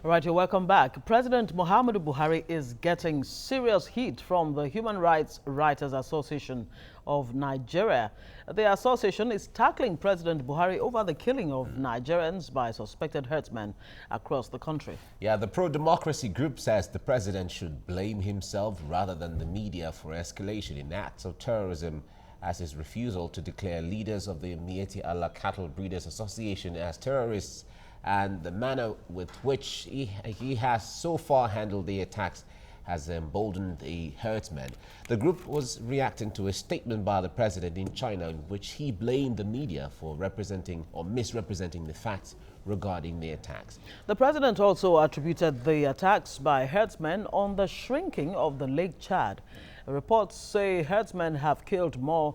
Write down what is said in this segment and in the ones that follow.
Right, you're welcome back. President Muhammadu Buhari is getting serious heat from the Human Rights Writers Association of Nigeria. The association is tackling President Buhari over the killing of Nigerians by suspected herdsmen across the country. Yeah, the pro-democracy group says the president should blame himself rather than the media for escalation in acts of terrorism, as his refusal to declare leaders of the Miyetti Allah Cattle Breeders Association as terrorists and the manner with which he has so far handled the attacks has emboldened the herdsmen. The group was reacting to a statement by the president in China in which he blamed the media for representing or misrepresenting the facts regarding the attacks. The president also attributed the attacks by herdsmen on the shrinking of the Lake Chad. Reports say herdsmen have killed more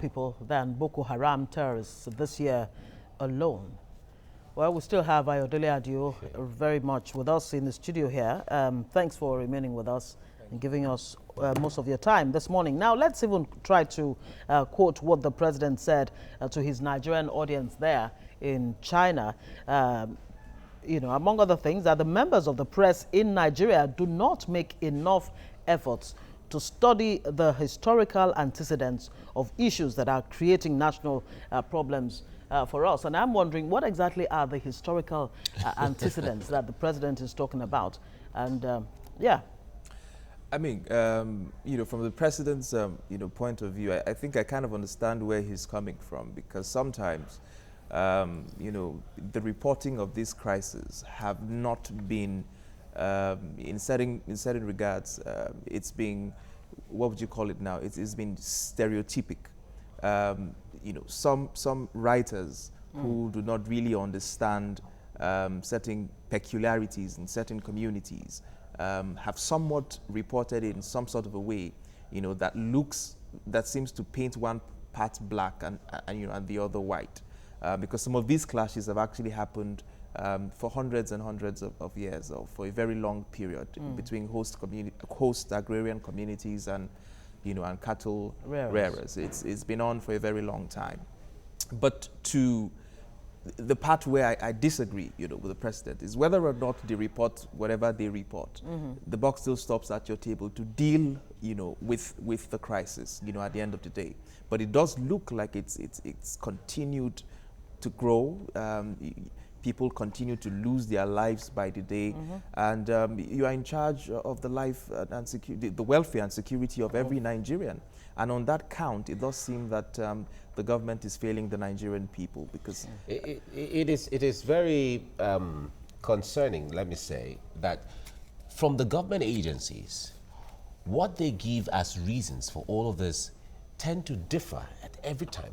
people than Boko Haram terrorists this year alone. Well, we still have Ayodele Adio very much with us in the studio here. Thanks for remaining with us and giving us most of your time this morning. Now, let's even try to quote what the president said to his Nigerian audience there in China. Among other things, that the members of the press in Nigeria do not make enough efforts to study the historical antecedents of issues that are creating national problems for us. And I'm wondering, what exactly are the historical antecedents that the president is talking about? And yeah. I mean, from the president's, point of view, I think I kind of understand where he's coming from, because sometimes, the reporting of this crisis have not been, in certain regards, it's being, what would you call it now? It's been stereotypic. Some writers who do not really understand certain peculiarities in certain communities have somewhat reported it in some sort of a way, that seems to paint one part black and the other white, because some of these clashes have actually happened for hundreds and hundreds of years, or for a very long period between host agrarian communities and cattle rearers. It's been on for a very long time. But to the part where I disagree, with the president is whether or not they report whatever they report. The buck still stops at your table to deal, with the crisis, at the end of the day. But it does look like it's continued to grow. People continue to lose their lives by the day, and you are in charge of the life and security, the welfare and security of every Nigerian. And on that count, it does seem that the government is failing the Nigerian people, because it is very concerning, let me say, that from the government agencies, what they give as reasons for all of this tend to differ at every time.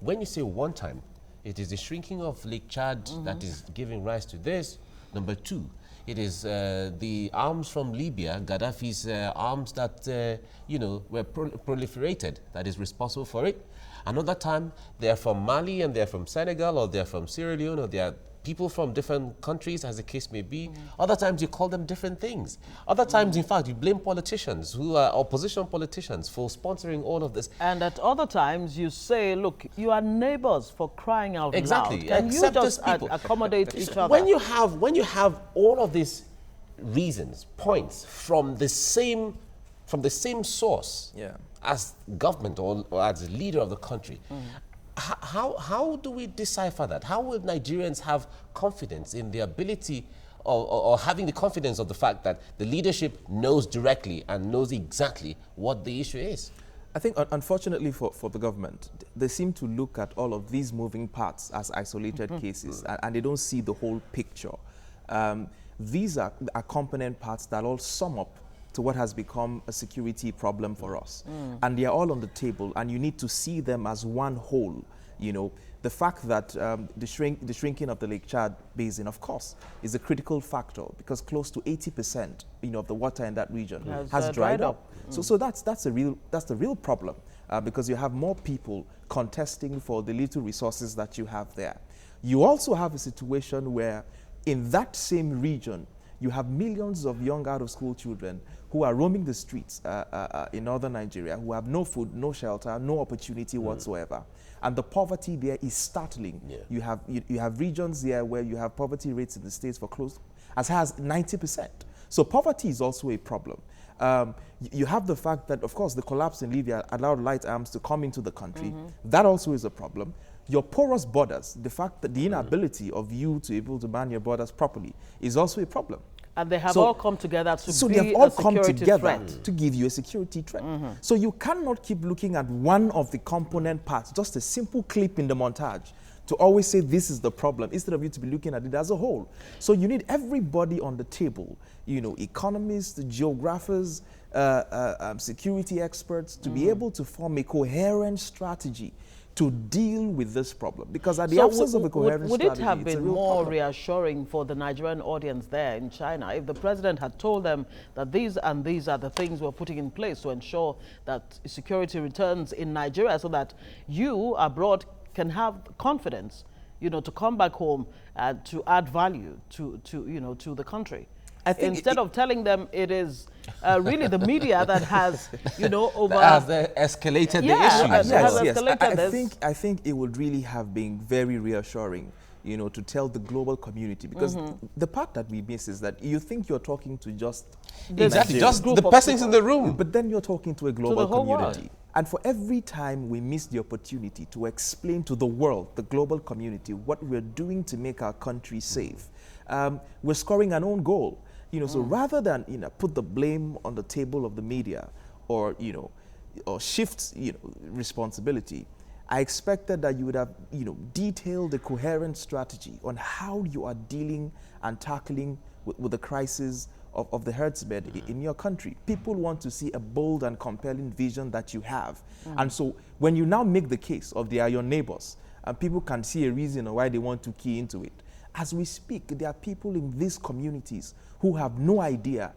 When you say one time, it is the shrinking of Lake Chad that is giving rise to this. Number two, it is the arms from Libya, Gaddafi's arms that, were proliferated, that is responsible for it. Another time, they're from Mali and they're from Senegal, or they're from Sierra Leone, or they're people from different countries, as the case may be. Other times you call them different things. Other times, in fact, you blame politicians who are opposition politicians for sponsoring all of this. And at other times you say, look, you are neighbors, for crying out exactly. loud. Can you just accommodate each other? When you have all of these reasons, points from the same source as government or as the leader of the country, how do we decipher that? How will Nigerians have confidence in the ability or having the confidence of the fact that the leadership knows directly and knows exactly what the issue is? I think, unfortunately for the government, they seem to look at all of these moving parts as isolated cases, and they don't see the whole picture. These are component parts that all sum up to what has become a security problem for us. And they are all on the table, and you need to see them as one whole. The fact that the shrinking of the Lake Chad basin, of course, is a critical factor, because close to 80% of the water in that region has dried up. So that's the real problem, because you have more people contesting for the little resources that you have there. You also have a situation where in that same region, you have millions of young out-of-school children who are roaming the streets in northern Nigeria, who have no food, no shelter, no opportunity whatsoever. And the poverty there is startling. You have regions there where you have poverty rates in the states for close as high as 90%. So poverty is also a problem. You have the fact that, of course, the collapse in Libya allowed light arms to come into the country. That also is a problem. Your porous borders, the fact that the inability of you to be able to man your borders properly is also a problem. And they have all come together to so be they have all a come security together threat. to give you a security threat. So you cannot keep looking at one of the component parts, just a simple clip in the montage, to always say this is the problem, instead of you to be looking at it as a whole. So you need everybody on the table, you know, economists, geographers, security experts, to be able to form a coherent strategy to deal with this problem. Because at the absence of a coherent strategy, would it have been more problem. reassuring for the Nigerian audience there in China if the president had told them that these and these are the things we're putting in place to ensure that security returns in Nigeria, so that you abroad can have confidence, you know, to come back home and to add value to you know, to the country? I think instead of telling them it is really the media that has, you know, escalated the issues. Yes. I think it would really have been very reassuring, you know, to tell the global community, because the part that we miss is that you think you're talking to just the persons in the room, but then you're talking to a global community. World. And for every time we miss the opportunity to explain to the world, the global community, what we're doing to make our country safe, we're scoring an own goal. You know, so rather than, you know, put the blame on the table of the media, or, you know, or shift, you know, responsibility, I expected that you would have, you know, detailed a coherent strategy on how you are dealing and tackling with the crisis of the herdsmen in your country. People want to see a bold and compelling vision that you have. And so when you now make the case of they are your neighbors, and people can see a reason why they want to key into it, as we speak, there are people in these communities who have no idea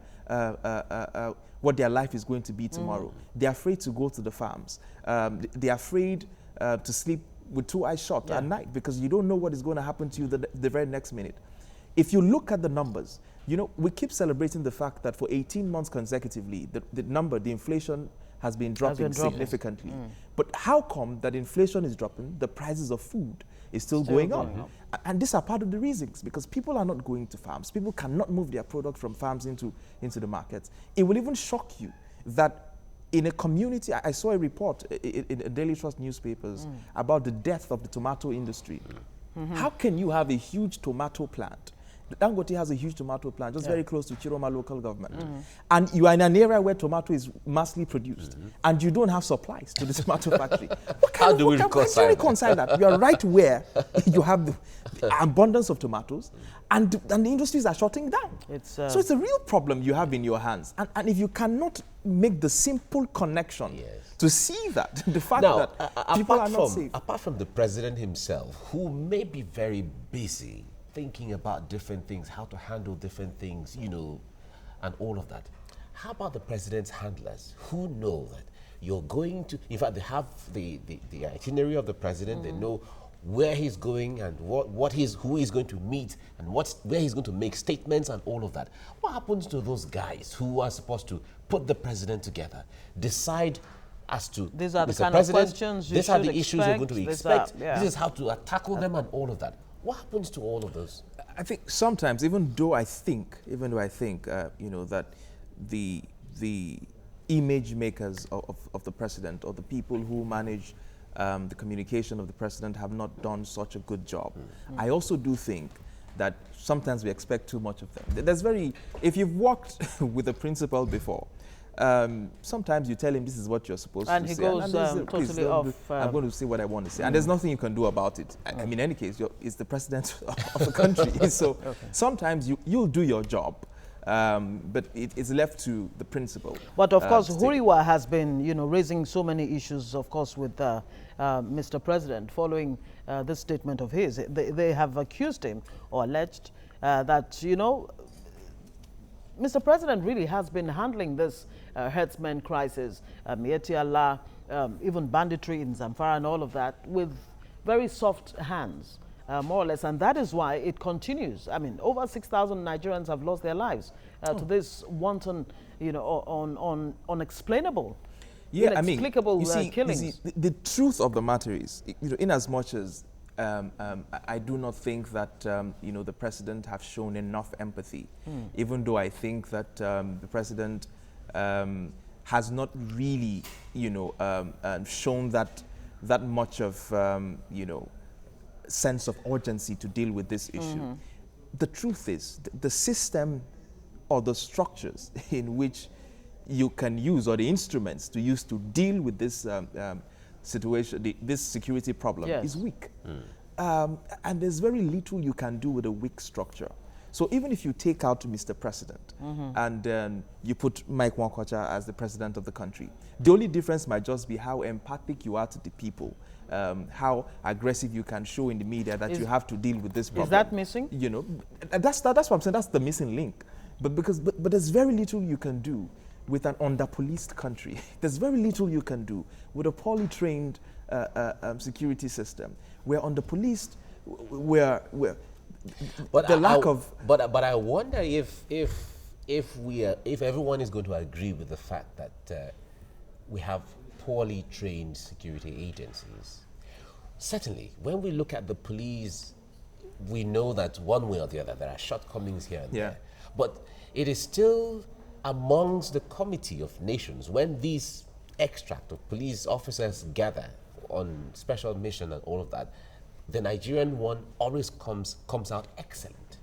what their life is going to be tomorrow. They're afraid to go to the farms. They're afraid to sleep with two eyes shut at night, because you don't know what is going to happen to you the very next minute. If you look at the numbers, you know, we keep celebrating the fact that for 18 months consecutively, the inflation has been dropping significantly. But how come that inflation is dropping, the prices of food is still going up? And these are part of the reasons, because people are not going to farms. People cannot move their product from farms into the markets. It will even shock you that in a community, I saw a report in Daily Trust newspapers about the death of the tomato industry. How can you have a huge tomato plant? Dangote has a huge tomato plant just very close to Chiroma local government. And you are in an area where tomato is massively produced, and you don't have supplies to the tomato factory. How do we reconcile that? You are right where you have the abundance of tomatoes, and the industries are shutting down. So it's a real problem you have in your hands. And if you cannot make the simple connection to see that, the fact that people are not safe. Apart from the president himself, who may be very busy thinking about different things, how to handle different things, you know, and all of that. How about the president's handlers, who know that you're going to, in fact, they have the itinerary of the president, they know where he's going and who he's going to meet and where he's going to make statements and all of that. What happens to those guys who are supposed to put the president together, decide as to these are the kind of questions you these are the issues you're going to expect, this is how to tackle them and all of that. What happens to all of those? I think sometimes, even though I think, you know, that the image makers of the president, or the people who manage the communication of the president, have not done such a good job. I also do think that sometimes we expect too much of them. If you've worked with a principal before, sometimes you tell him this is what you're supposed to say. And he goes totally off. I'm going to say what I want to say. And there's nothing you can do about it. I mean, in any case, it's the president of the country. So sometimes you'll do your job, but it's left to the principal. But of course, HURIWA has been, you know, raising so many issues, of course, with Mr. President following this statement of his. They have accused him, or alleged, that, you know, Mr. President really has been handling this herdsmen crisis, Mieti Allah, even banditry in Zamfara and all of that, with very soft hands, more or less. And that is why it continues. I mean, over 6,000 Nigerians have lost their lives to this wanton, you know, unexplainable, inexplicable killings. You see, the truth of the matter is, you know, in as much as I do not think that the president have shown enough empathy, even though I think that the president has not really shown that much of sense of urgency to deal with this issue. The truth is, the system or the structures in which you can use, or the instruments to use to deal with this situation, this security problem, is weak. And there's very little you can do with a weak structure. So even if you take out Mr. President and you put Mike Nwankwocha as the president of the country, the only difference might just be how empathic you are to the people, how aggressive you can show in the media that you have to deal with this problem. Is that missing? That's what I'm saying. That's the missing link. But there's very little you can do with an under-policed country. There's very little you can do with a poorly trained security system. We're under-policed. But I wonder if everyone is going to agree with the fact that we have poorly trained security agencies. Certainly, when we look at the police, we know that one way or the other there are shortcomings here and there. But it is still amongst the Committee of Nations when these extract of police officers gather on special mission and all of that, the Nigerian one always comes out excellent.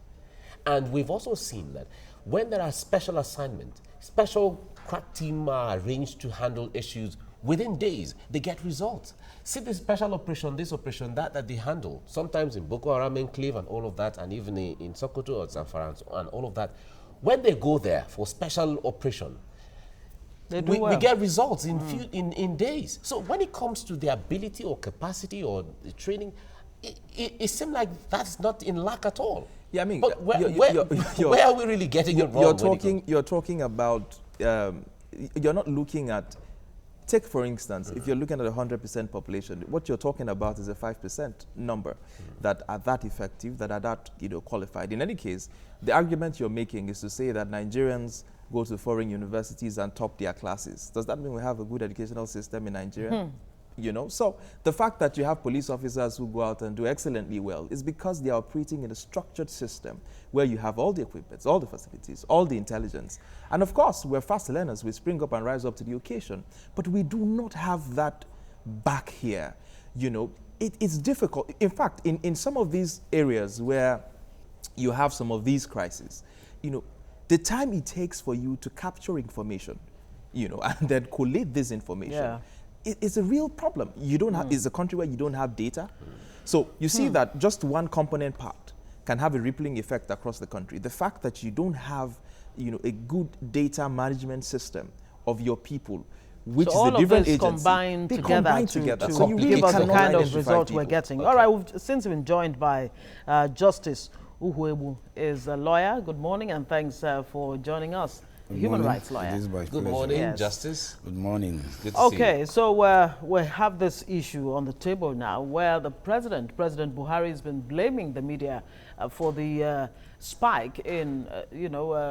And we've also seen that when there are special assignments, special crack team are arranged to handle issues within days, they get results. See the special operation, this operation, that they handle, sometimes in Boko Haram enclave and all of that, and even in Sokoto or Zamfara and all of that. When they go there for special operation, we get results in days. So when it comes to the ability or capacity or the training, it seems like that's not in lack at all. Yeah, I mean, but where are we really getting it wrong? You're talking about, you're not looking at, take for instance, if you're looking at a 100% population, what you're talking about is a 5% number that are that effective, that are that qualified. In any case, the argument you're making is to say that Nigerians go to foreign universities and top their classes. Does that mean we have a good educational system in Nigeria? So the fact that you have police officers who go out and do excellently well is because they are operating in a structured system where you have all the equipment, all the facilities, all the intelligence. And of course, we're fast learners. We spring up and rise up to the occasion. But we do not have that back here. It's difficult. In fact, in some of these areas where you have some of these crises, the time it takes for you to capture information, and then collate this information, it's a real problem. You don't have, it's a country where you don't have data. So you see that just one component part can have a rippling effect across the country. The fact that you don't have, a good data management system of your people, which so is the different agencies, combine together. So you really give us the kind of result people. We're getting. Okay. All right, since we've been joined by Justice Uhuegbu is a lawyer. Good morning and thanks for joining us. Human rights lawyer. Good morning, Justice. Good morning. Good to see you. Okay, so we have this issue on the table now where the President Buhari, has been blaming the media for the spike in,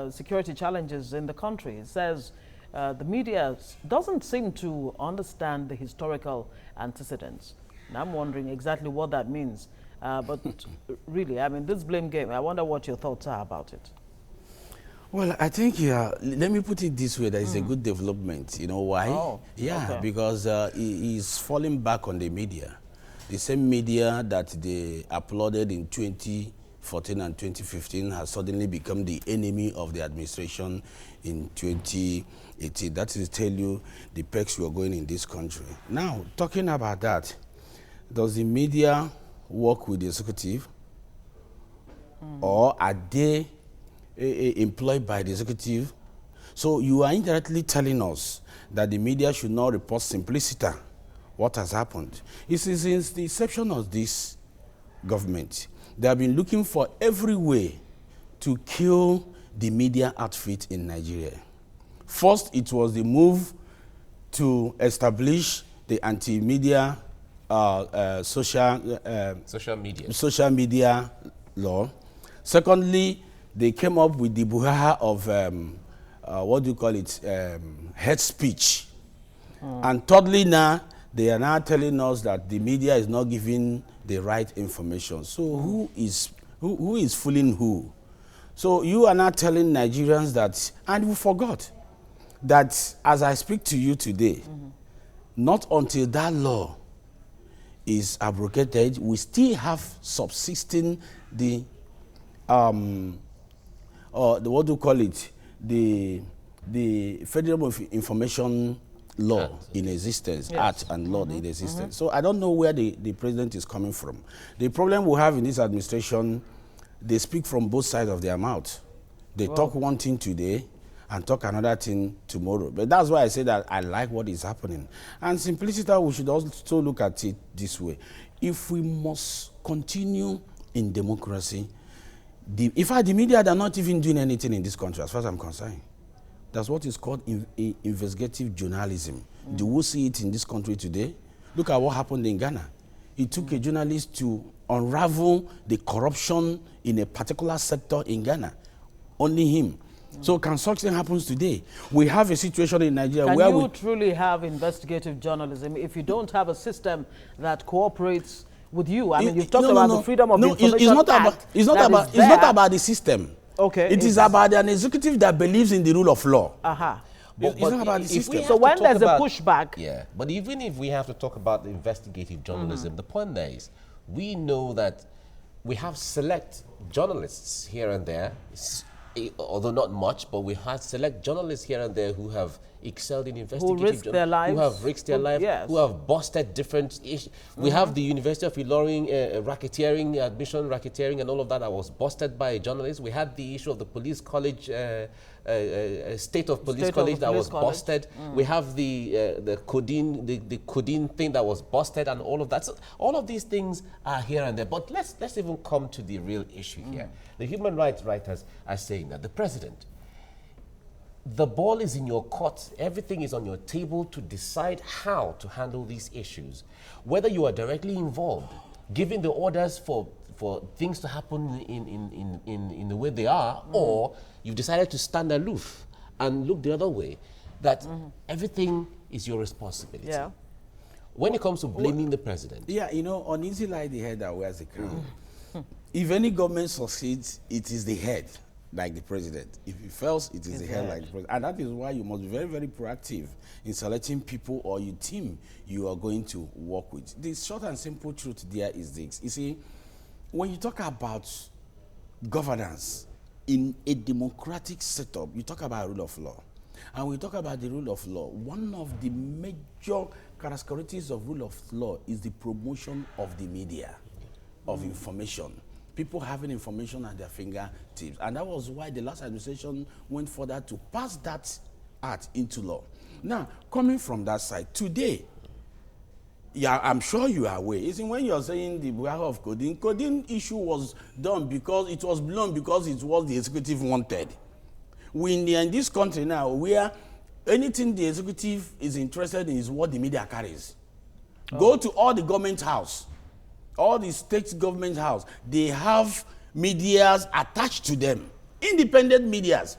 security challenges in the country. It says the media doesn't seem to understand the historical antecedents. And I'm wondering exactly what that means. But really, I mean, this blame game, I wonder what your thoughts are about it. Well, I think, let me put it this way, that is a good development. You know why? Oh, okay. Because he's falling back on the media. The same media that they applauded in 2014 and 2015 has suddenly become the enemy of the administration in 2018. That is to tell you the peaks we are going in this country. Now, talking about that, does the media work with the executive? Or are they employed by the executive? So you are indirectly telling us that the media should not report simplicity what has happened. It is since the inception of this government, they have been looking for every way to kill the media outfit in Nigeria. First, it was the move to establish the anti-media social media law. Secondly, they came up with the buhaha of, hate speech. And thirdly now, They are now telling us that the media is not giving the right information. So who is fooling who? So you are now telling Nigerians that, and we forgot that as I speak to you today, not until that law is abrogated, we still have subsisting the what do you call it? The Freedom of Information law in existence, Act and law in existence. So I don't know where the president is coming from. The problem we have in this administration, they speak from both sides of their mouth. They talk one thing today and talk another thing tomorrow. But that's why I say that I like what is happening. And simplicity, we should also look at it this way. If we must continue in democracy, in fact, the media are not even doing anything in this country, as far as I'm concerned. That's what is called investigative journalism. Do we see it in this country today? Look at what happened in Ghana. It took a journalist to unravel the corruption in a particular sector in Ghana. Only him. So can such thing happen today? We have a situation in Nigeria where Can you truly have investigative journalism if you don't have a system that cooperates with you? I mean, you've talked about the Freedom of Information Act. It's not about the system. Okay. It is about an executive that believes in the rule of law. It's not about the system. So when there's a pushback... Yeah, but even if we have to talk about investigative journalism, the point there is, we know that we have select journalists here and there, although not much, but we have select journalists here and there who have excelled in investigative who risked their lives, who have risked their lives, who have busted different issues. We have the University of Ilorin racketeering, admission racketeering and all of that was busted by a journalist. We had the issue of the police college, state of police college that was busted. We have the codeine thing that was busted and all of that. So all of these things are here and there. But let's even come to the real issue here. The human rights writers are saying that the president, the ball is in your court. Everything is on your table to decide how to handle these issues. Whether you are directly involved, giving the orders for things to happen in the way they are, or you've decided to stand aloof and look the other way, that everything is your responsibility. Yeah. When it comes to blaming the president. Yeah, you know, on easy like the head that wears the crown. If any government succeeds, it is the head, like the president. If it fails, it is the head like the president. And that is why you must be very, very proactive in selecting people or your team you are going to work with. The short and simple truth there is this. You see, when you talk about governance in a democratic setup, you talk about rule of law. And when you talk about the rule of law, one of the major characteristics of rule of law is the promotion of the media, of information. People having information at their fingertips. And that was why the last administration went further to pass that act into law. Now, coming from that side, today, yeah, I'm sure you are aware. Isn't when you're saying the Buhari of codeine issue was done because it was blown because it was the executive wanted. We in this country now, where anything the executive is interested in is what the media carries. Go to all the government house. All the state government house, they have medias attached to them, independent medias,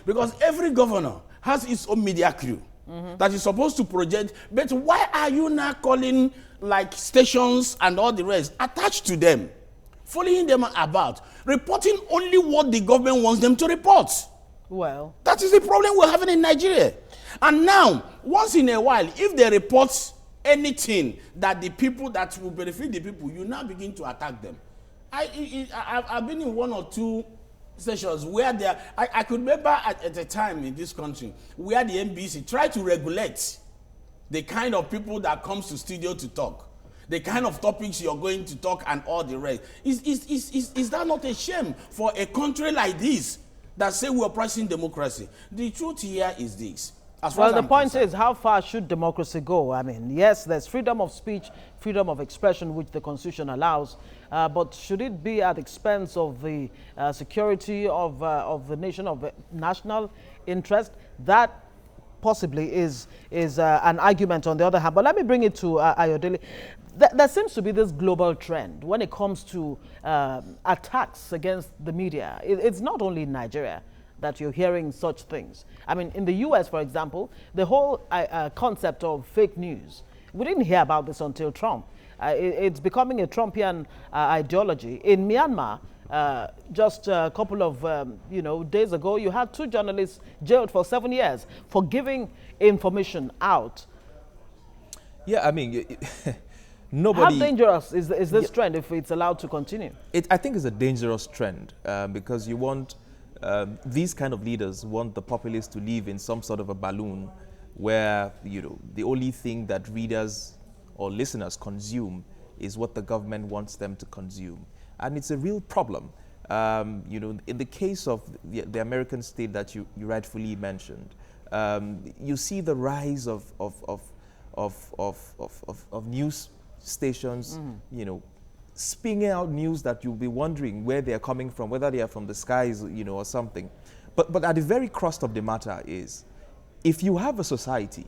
because every governor has its own media crew that is supposed to project. But why are you now calling like stations and all the rest attached to them, following them about, reporting only what the government wants them to report? Well, that is the problem we're having in Nigeria. And now, once in a while, if they report anything that the people that will benefit the people, you now begin to attack them. I've been in one or two sessions where I could remember at a time in this country where the NBC tried to regulate the kind of people that comes to studio to talk, the kind of topics you're going to talk and all the rest. Is that not a shame for a country like this that say we're practicing democracy? The truth here is this. Well, the point is, how far should democracy go? I mean, yes, there's freedom of speech, freedom of expression, which the Constitution allows, but should it be at the expense of the security of the nation, of the national interest? That possibly is an argument on the other hand. But let me bring it to Ayodele. There seems to be this global trend when it comes to attacks against the media. It's not only in Nigeria that you're hearing such things. I mean, in the US, for example, the whole concept of fake news We didn't hear about this until Trump. It's becoming a Trumpian ideology. In Myanmar, just a couple of days ago, you had 2 journalists jailed for 7 years for giving information out. Yeah, I mean, nobody... How dangerous is this trend if it's allowed to continue? I think it's a dangerous trend because you want, these kind of leaders want the populace to live in some sort of a balloon where, the only thing that readers or listeners consume is what the government wants them to consume. And it's a real problem. In the case of the American state that you rightfully mentioned, you see the rise of news stations, spinning out news that you'll be wondering where they're coming from, whether they are from the skies, or something. But at the very crust of the matter is, if you have a society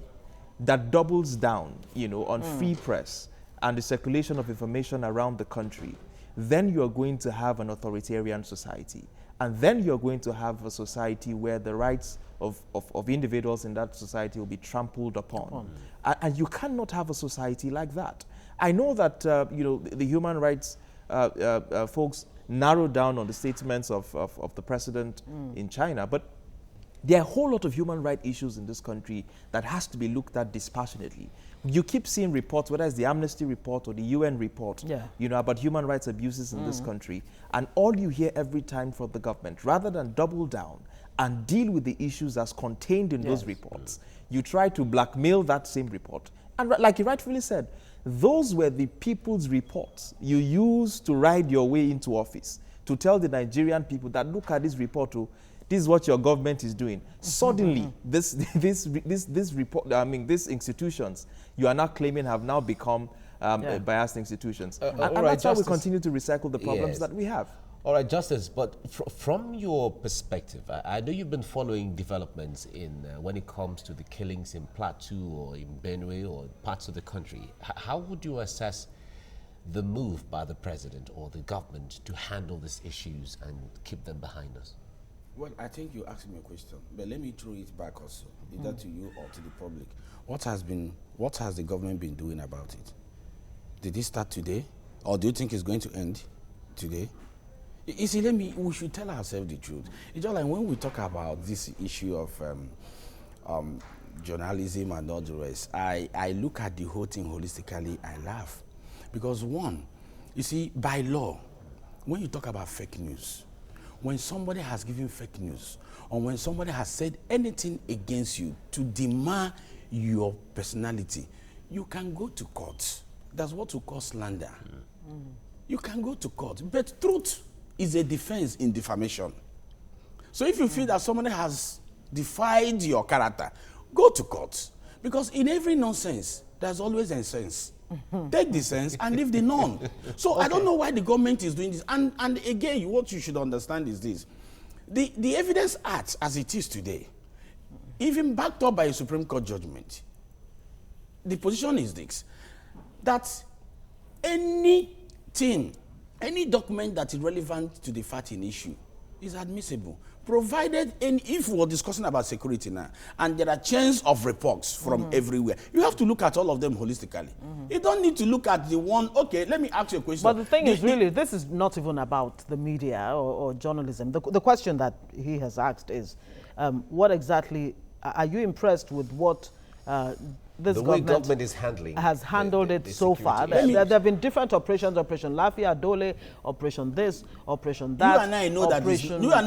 that doubles down, on free press and the circulation of information around the country, then you are going to have an authoritarian society. And then you're going to have a society where the rights of individuals in that society will be trampled upon. And you cannot have a society like that. I know that, the human rights folks narrowed down on the statements of the president in China, but there are a whole lot of human rights issues in this country that has to be looked at dispassionately. You keep seeing reports, whether it's the Amnesty report or the UN report, about human rights abuses in this country. And all you hear every time from the government, rather than double down and deal with the issues as contained in those reports, you try to blackmail that same report. And like you rightfully said, those were the people's reports you used to ride your way into office, to tell the Nigerian people that, look at this report, this is what your government is doing. Suddenly, this report, these institutions you are now claiming have now become biased institutions. And that's how we continue to recycle the problems that we have. All right, Justice, but from your perspective, I know you've been following developments in when it comes to the killings in Plateau or in Benue or parts of the country. How would you assess the move by the president or the government to handle these issues and keep them behind us? Well, I think you asked me a question, but let me throw it back also, either to you or to the public. What has the government been doing about it? Did it start today, or do you think it's going to end today? You see, we should tell ourselves the truth. It's just like when we talk about this issue of journalism and all the rest, I look at the whole thing holistically, I laugh. Because one, you see, by law, when you talk about fake news, when somebody has given fake news, or when somebody has said anything against you to demand your personality, you can go to court. That's what we call slander. You can go to court, but truth is a defense in defamation. So if you feel that somebody has defied your character, go to court. Because in every nonsense, there's always a sense. Take the sense and leave the none. So I don't know why the government is doing this. And again, what you should understand is this. The Evidence Act, as it is today, even backed up by a Supreme Court judgment, the position is this, that anything, any document that is relevant to the fact in issue is admissible, provided, if we're discussing about security now, and there are chains of reports from everywhere, you have to look at all of them holistically. You don't need to look at the one, okay, let me ask you a question. But the thing is really, this is not even about the media or journalism. The question that he has asked is, what exactly, are you impressed with what this government has handled it so far? There have been different operations, Operation Lafia, Ayodele, Operation this, Operation that. You and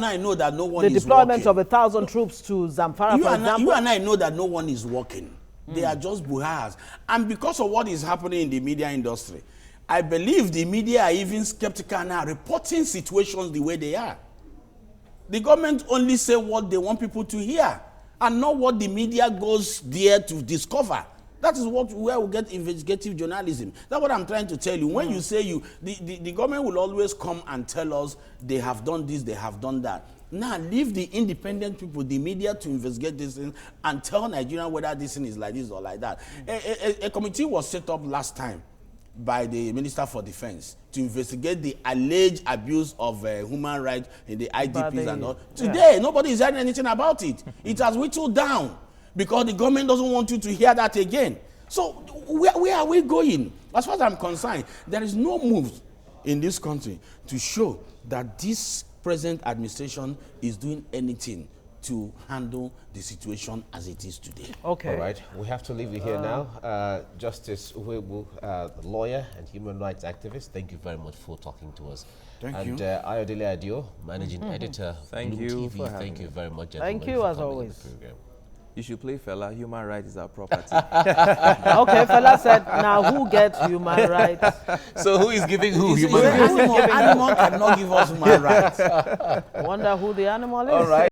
I know that no one is working. The deployment of 1,000 troops to Zamfara, for example. You and I know that no one is working. They are just buhars. And because of what is happening in the media industry, I believe the media are even skeptical now, reporting situations the way they are. The government only say what they want people to hear, and not what the media goes there to discover. That is where we get investigative journalism. That's what I'm trying to tell you. When you say the government will always come and tell us they have done this, they have done that. Now leave the independent people, the media, to investigate this thing and tell Nigerians whether this thing is like this or like that. A committee was set up last time by the Minister for Defense to investigate the alleged abuse of human rights in the IDPs and all. Today, nobody is hearing anything about it. It has whittled down because the government doesn't want you to hear that again. So where are we going? As far as I'm concerned, there is no move in this country to show that this present administration is doing anything to handle the situation as it is today. Okay. All right, we have to leave it here now. Justice Uhuegbu, lawyer and human rights activist, thank you very much for talking to us. Thank you. And Ayodele Adio, managing editor, Thank Blue you TV. for having Thank you me. very much, gentlemen. Thank you, for as coming in always. the program. You should play fella. Human rights is our property. Okay, fella said, now who gets human rights? So who is giving who It's human rights? animal cannot give us human rights. Wonder who the animal is. All right.